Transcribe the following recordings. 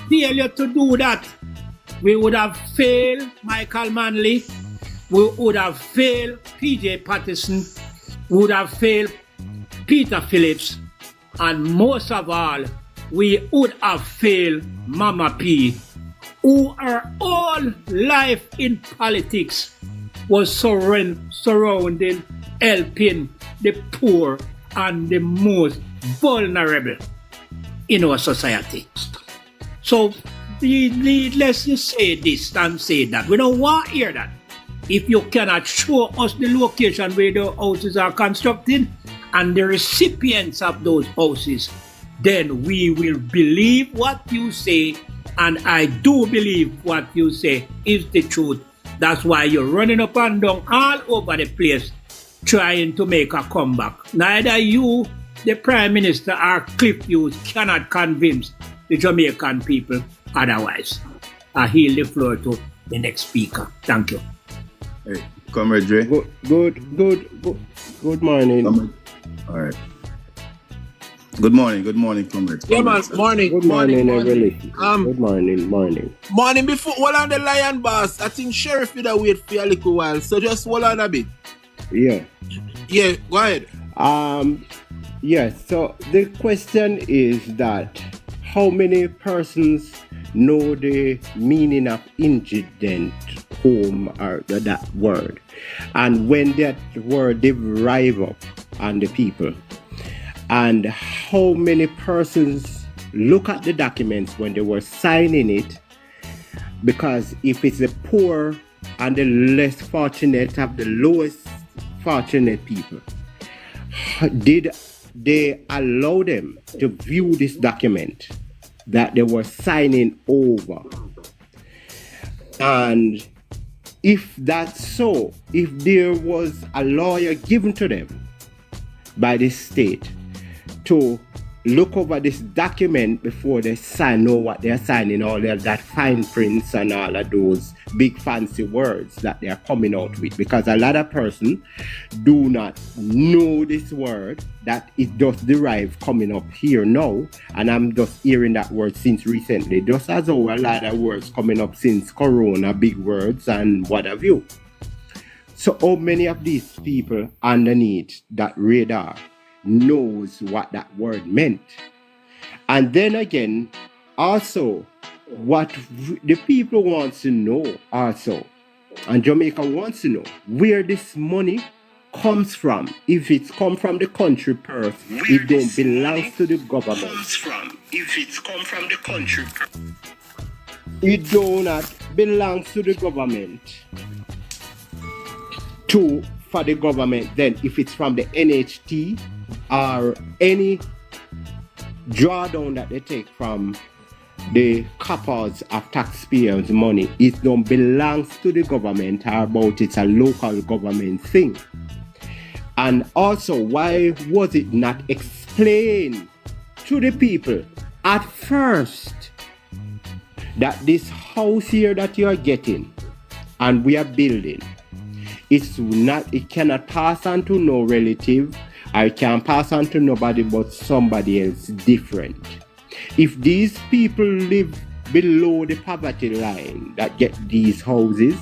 failure to do that, we would have failed Michael Manley, we would have failed PJ Patterson, we would have failed Peter Phillips, and most of all, we would have failed Mama P, who are all life in politics was surrounding helping the poor and the most vulnerable in our society. So let's just say this and say that. We don't want to hear that. If you cannot show us the location where the houses are constructed and the recipients of those houses, then we will believe what you say, and I do believe what you say is the truth. That's why you're running up and down all over the place trying to make a comeback. Neither you, the Prime Minister, or Cliff Hughes cannot convince the Jamaican people otherwise. I yield the floor to the next speaker. Thank you. Hey, Comrade Dre. Good morning. All right. Good morning, comrades. Yeah, man. Morning. Good morning, everybody. Good morning. Morning before, hold on the lion boss. I think Sheriff will wait for a little while, so just hold on a bit. Yeah. Yeah, go ahead. Yes, so the question is that how many persons know the meaning of indigent home or that word, and when that word derive up on the people, and how many persons look at the documents when they were signing it, because if it's the poor and the less fortunate of the lowest fortunate people, did they allow them to view this document that they were signing over? And if that's so, if there was a lawyer given to them by the state to look over this document before they know what they're signing, all that fine prints and all of those big fancy words that they're coming out with, because a lot of persons do not know this word that it does derive coming up here now, and I'm just hearing that word since recently, just as how a lot of words coming up since Corona, big words and what have you. So how many of these people underneath that radar knows what that word meant? And then again, also, what the people want to know also, and Jamaica wants to know, where this money comes from. If it's come from the country first, it don't belong to the government. If it's come from the country, it do not belong to the government. For the government, then if it's from the NHT or any drawdown that they take from the coppers of taxpayers' money, it don't belong to the government, or about it's a local government thing. And also, why was it not explained to the people at first that this house here that you are getting and we are building, it cannot pass on to no relative, or it can pass on to nobody but somebody else different. If these people live below the poverty line that get these houses,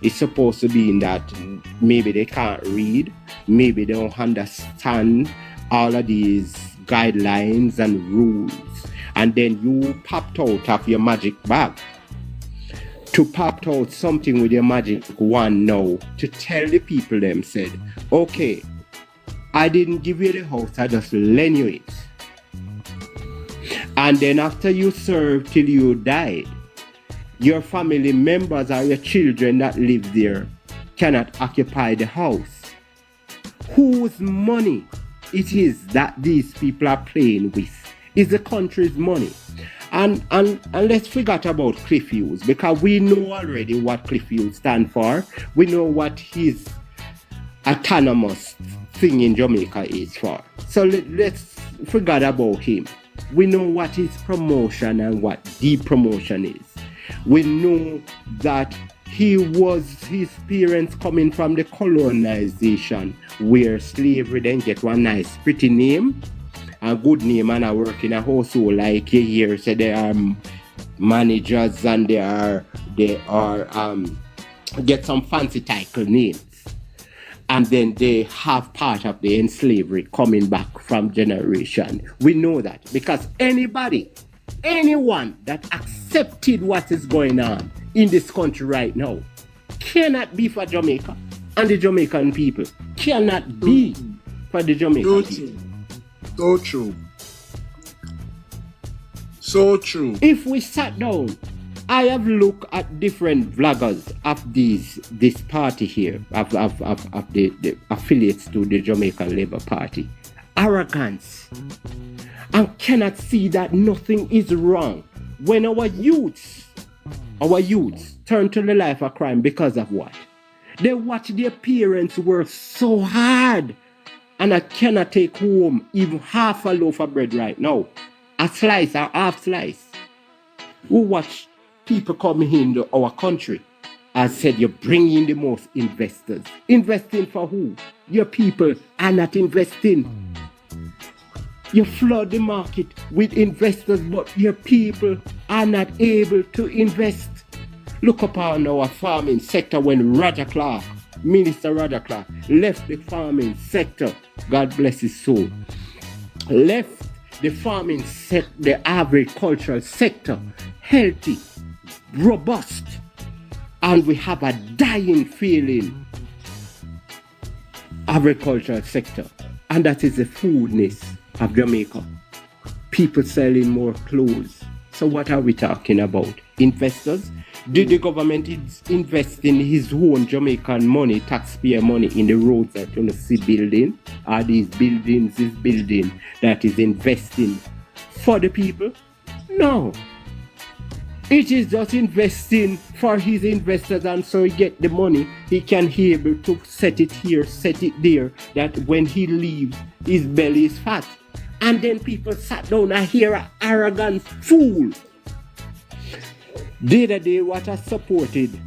it's supposed to be in that maybe they can't read, maybe they don't understand all of these guidelines and rules, and then you popped out of your magic bag to pop out something with your magic wand now to tell the people them said, okay, I didn't give you the house, I just lend you it. And then after you served till you died, your family members or your children that live there cannot occupy the house. Whose money it is that these people are playing with? Is the country's money. And let's forget about Cliff Hughes, because we know already what Cliff Hughes stands for. We know what his autonomous thing in Jamaica is for. So let's forget about him. We know what his promotion and what de-promotion is. We know that his parents coming from the colonization, where slavery then get one nice pretty name, a good name, and I work in a household like you hear, say they are managers, and they are get some fancy title names. And then they have part of the enslavery coming back from generation. We know that because anyone that accepted what is going on in this country right now cannot be for Jamaica and the Jamaican people. Cannot be for the Jamaican people. So true. So true. If we sat down, I have looked at different vloggers of this party here, of the affiliates to the Jamaican Labour Party. Arrogance. And cannot see that nothing is wrong. When our youths turn to the life of crime because of what? They watch their parents work so hard and I cannot take home even half a loaf of bread right now. A slice or half slice. We watch people coming into our country. As said, you bring in the most investors. Investing for who? Your people are not investing. You flood the market with investors, but your people are not able to invest. Look upon our farming sector when Minister Roger Clark, left the farming sector. God bless his soul. Left the farming sector, the agricultural sector, healthy, robust, and we have a dying feeling agricultural sector, and that is the foodness of Jamaica. People selling more clothes. So what are we talking about? Investors? Did the government invest in his own Jamaican money, taxpayer money, in the roads that you see building? Are these buildings this building that is investing for the people? No. It is just investing for his investors, and so he get the money, he can be able to set it here, set it there, that when he leaves, his belly is fat. And then people sat down and hear an arrogant fool. The other day, what I supported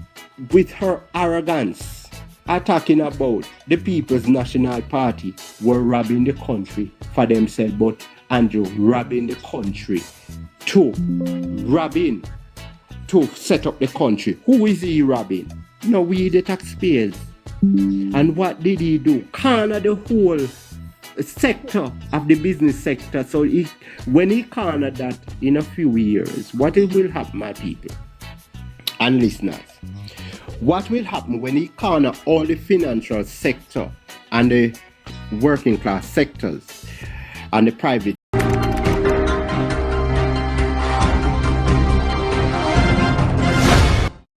with her arrogance, I'm talking about the People's National Party were robbing the country for themselves, but Andrew robbing the country to set up the country. Who is he robbing? No, we the taxpayers. And what did he do? Corner the whole sector of the business sector. So when he cornered that in a few years, what will happen, my people and listeners? What will happen when he corner all the financial sector and the working class sectors and the private